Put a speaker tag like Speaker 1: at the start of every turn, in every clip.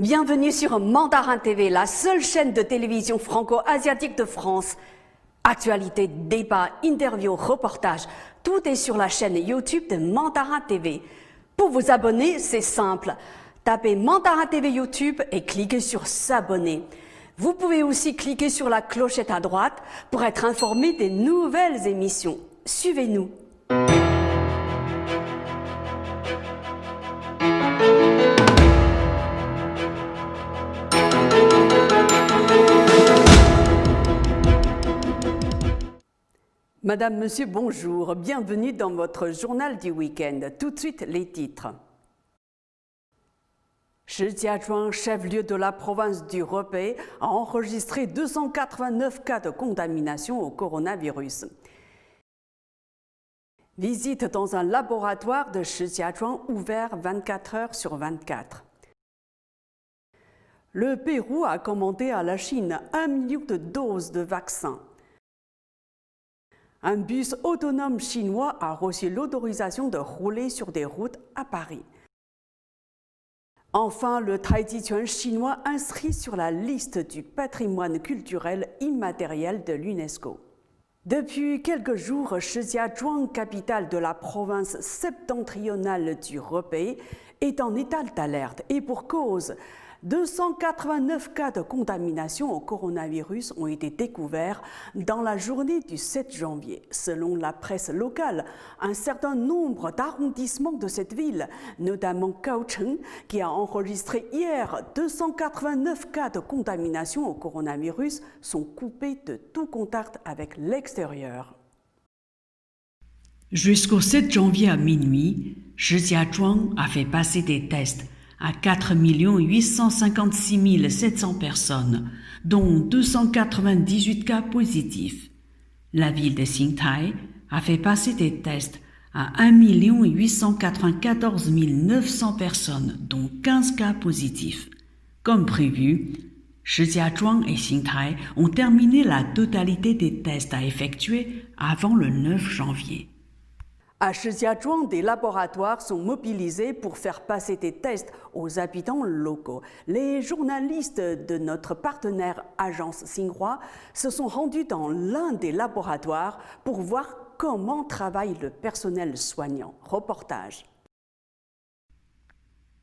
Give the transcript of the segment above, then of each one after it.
Speaker 1: Bienvenue sur Mandarin TV, la seule chaîne de télévision franco-asiatique de France. Actualité, débats, interviews, reportages, tout est sur la chaîne YouTube de Mandarin TV. Pour vous abonner, c'est simple. Tapez Mandarin TV YouTube et cliquez sur s'abonner. Vous pouvez aussi cliquer sur la clochette à droite pour être informé des nouvelles émissions. Suivez-nous. Madame, Monsieur, bonjour. Bienvenue dans votre journal du week-end. Tout de suite, les titres. Shijiazhuang, chef-lieu de la province du Hebei, a enregistré 289 cas de contamination au coronavirus. Visite dans un laboratoire de Shijiazhuang ouvert 24 heures sur 24. Le Pérou a commandé à la Chine 1 million de doses de vaccins. Un bus autonome chinois a reçu l'autorisation de rouler sur des routes à Paris. Enfin, le traditionnel chinois inscrit sur la liste du patrimoine culturel immatériel de l'UNESCO. Depuis quelques jours, Shijiazhuang, capitale de la province septentrionale du Hebei, est en état d'alerte et pour cause. 289 cas de contamination au coronavirus ont été découverts dans la journée du 7 janvier. Selon la presse locale, un certain nombre d'arrondissements de cette ville, notamment Kaohsiung, qui a enregistré hier 289 cas de contamination au coronavirus, sont coupés de tout contact avec l'extérieur.
Speaker 2: Jusqu'au 7 janvier à minuit, Shijiazhuang a fait passer des tests à 4 856 700 personnes, dont 298 cas positifs. La ville de Xingtai a fait passer des tests à 1 894 900 personnes, dont 15 cas positifs. Comme prévu, Shijiazhuang et Xingtai ont terminé la totalité des tests à effectuer avant le 9 janvier.
Speaker 1: À Shijiazhuang, des laboratoires sont mobilisés pour faire passer des tests aux habitants locaux. Les journalistes de notre partenaire agence Xinhua se sont rendus dans l'un des laboratoires pour voir comment travaille le personnel soignant. Reportage.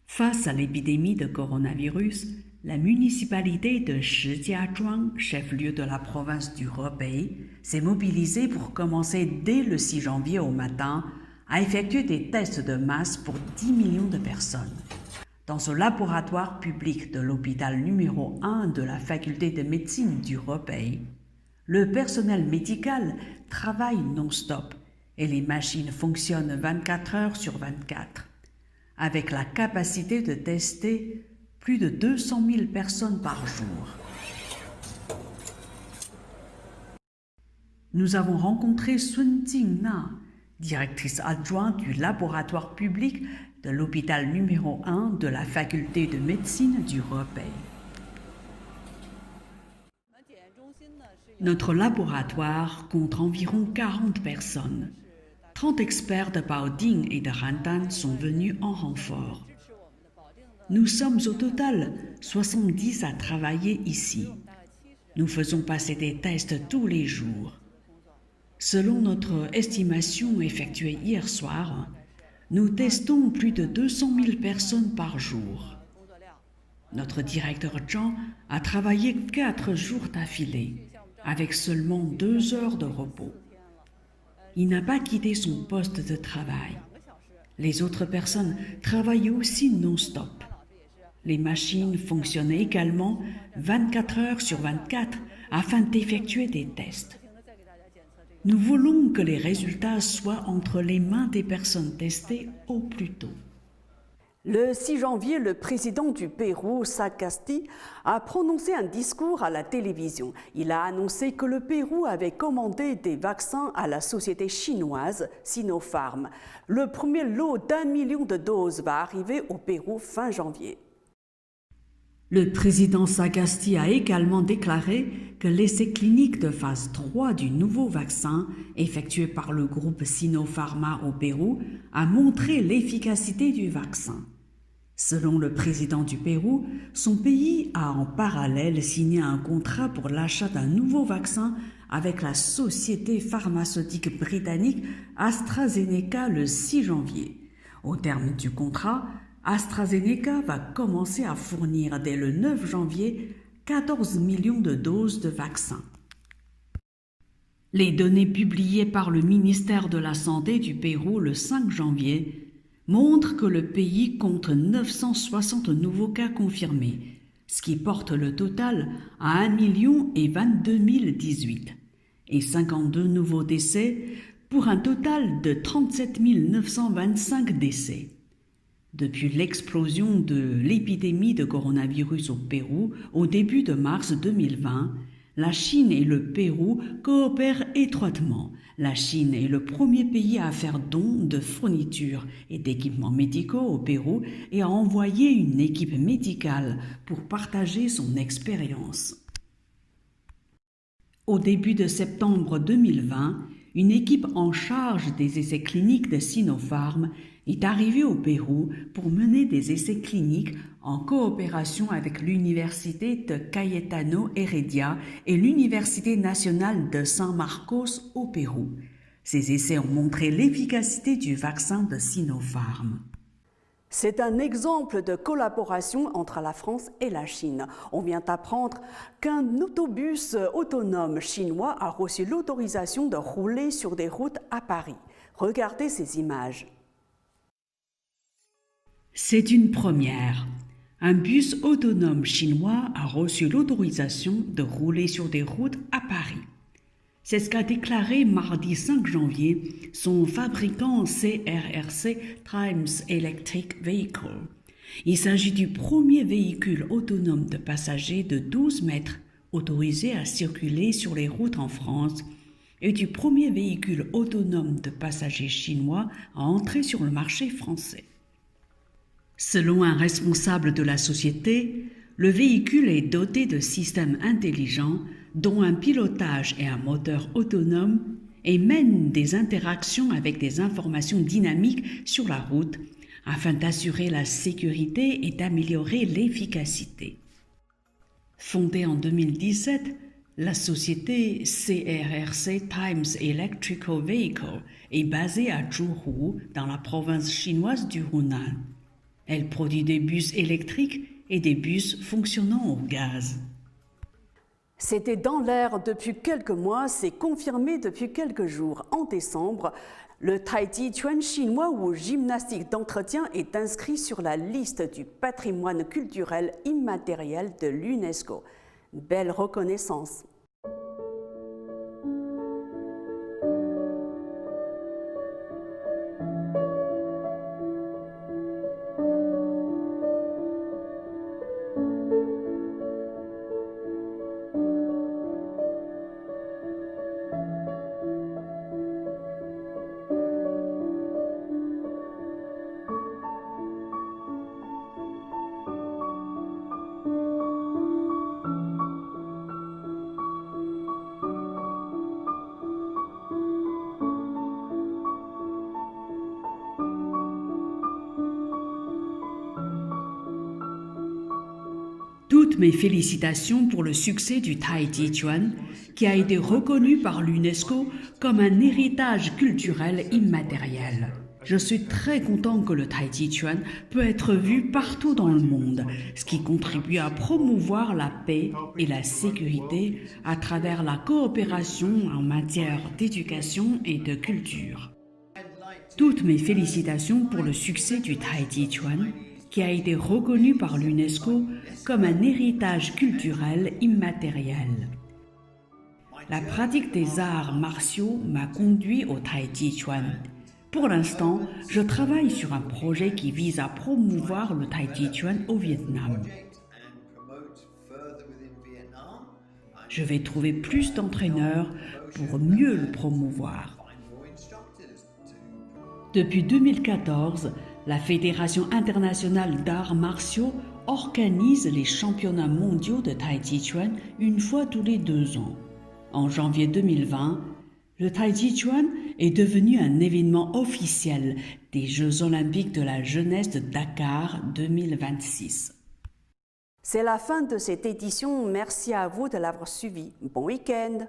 Speaker 2: Face à l'épidémie de coronavirus, la municipalité de Shijiazhuang, chef-lieu de la province du Hebei, s'est mobilisée pour commencer dès le 6 janvier au matin à effectuer des tests de masse pour 10 millions de personnes. Dans ce laboratoire public de l'hôpital numéro 1 de la faculté de médecine du Hebei, le personnel médical travaille non-stop et les machines fonctionnent 24 heures sur 24, avec la capacité de tester plus de 200 000 personnes par jour. Nous avons rencontré Sun Jingna, directrice adjointe du laboratoire public de l'hôpital numéro 1 de la faculté de médecine du Hebei. Notre laboratoire compte environ 40 personnes. 30 experts de Baoding et de Handan sont venus en renfort. Nous sommes au total 70 à travailler ici. Nous faisons passer des tests tous les jours. Selon notre estimation effectuée hier soir, nous testons plus de 200 000 personnes par jour. Notre directeur Zhang a travaillé 4 jours d'affilée, avec seulement 2 heures de repos. Il n'a pas quitté son poste de travail. Les autres personnes travaillaient aussi non-stop. Les machines fonctionnent également 24 heures sur 24 afin d'effectuer des tests. Nous voulons que les résultats soient entre les mains des personnes testées au plus tôt.
Speaker 1: Le 6 janvier, le président du Pérou, Sagasti, a prononcé un discours à la télévision. Il a annoncé que le Pérou avait commandé des vaccins à la société chinoise Sinopharm. Le premier lot d'1 million de doses va arriver au Pérou fin janvier.
Speaker 2: Le président Sagasti a également déclaré que l'essai clinique de phase 3 du nouveau vaccin, effectué par le groupe Sinopharma au Pérou, a montré l'efficacité du vaccin. Selon le président du Pérou, son pays a en parallèle signé un contrat pour l'achat d'un nouveau vaccin avec la société pharmaceutique britannique AstraZeneca le 6 janvier. Au terme du contrat, AstraZeneca va commencer à fournir dès le 9 janvier 14 millions de doses de vaccins. Les données publiées par le ministère de la Santé du Pérou le 5 janvier montrent que le pays compte 960 nouveaux cas confirmés, ce qui porte le total à 1 022 018, et 52 nouveaux décès pour un total de 37 925 décès. Depuis l'explosion de l'épidémie de coronavirus au Pérou au début de mars 2020, la Chine et le Pérou coopèrent étroitement. La Chine est le premier pays à faire don de fournitures et d'équipements médicaux au Pérou et à envoyer une équipe médicale pour partager son expérience. Au début de septembre 2020, une équipe en charge des essais cliniques de Sinopharm est arrivée au Pérou pour mener des essais cliniques en coopération avec l'Université de Cayetano Heredia et l'Université nationale de San Marcos au Pérou. Ces essais ont montré l'efficacité du vaccin de Sinopharm.
Speaker 1: C'est un exemple de collaboration entre la France et la Chine. On vient d'apprendre qu'un autobus autonome chinois a reçu l'autorisation de rouler sur des routes à Paris. Regardez ces images.
Speaker 2: C'est une première. Un bus autonome chinois a reçu l'autorisation de rouler sur des routes à Paris. C'est ce qu'a déclaré mardi 5 janvier son fabricant CRRC Times Electric Vehicle. Il s'agit du premier véhicule autonome de passagers de 12 mètres autorisé à circuler sur les routes en France et du premier véhicule autonome de passagers chinois à entrer sur le marché français. Selon un responsable de la société, le véhicule est doté de systèmes intelligents dont un pilotage et un moteur autonome et mène des interactions avec des informations dynamiques sur la route afin d'assurer la sécurité et d'améliorer l'efficacité. Fondée en 2017, la société CRRC Times Electrical Vehicle est basée à Zhuhou, dans la province chinoise du Hunan. Elle produit des bus électriques et des bus fonctionnant au gaz.
Speaker 1: C'était dans l'air depuis quelques mois, c'est confirmé depuis quelques jours. En décembre, le Tai Chi Chuan chinois ou gymnastique d'entretien est inscrit sur la liste du patrimoine culturel immatériel de l'UNESCO. Belle reconnaissance.
Speaker 2: Toutes mes félicitations pour le succès du Tai Chi Chuan, qui a été reconnu par l'UNESCO comme un héritage culturel immatériel. Je suis très content que le Tai Chi Chuan peut être vu partout dans le monde, ce qui contribue à promouvoir la paix et la sécurité à travers la coopération en matière d'éducation et de culture. Toutes mes félicitations pour le succès du Tai Chi Chuan, qui a été reconnu par l'UNESCO comme un héritage culturel immatériel. La pratique des arts martiaux m'a conduit au Tai Chi Chuan. Pour l'instant, je travaille sur un projet qui vise à promouvoir le Tai Chi Chuan au Vietnam. Je vais trouver plus d'entraîneurs pour mieux le promouvoir. Depuis 2014, la Fédération internationale d'arts martiaux organise les championnats mondiaux de Tai Chi Chuan une fois tous les 2 ans. En janvier 2020, Le Tai Chi Chuan est devenu un événement officiel des Jeux olympiques de la jeunesse de Dakar 2026.
Speaker 1: C'est la fin de cette édition. Merci à vous de l'avoir suivi. Bon week-end.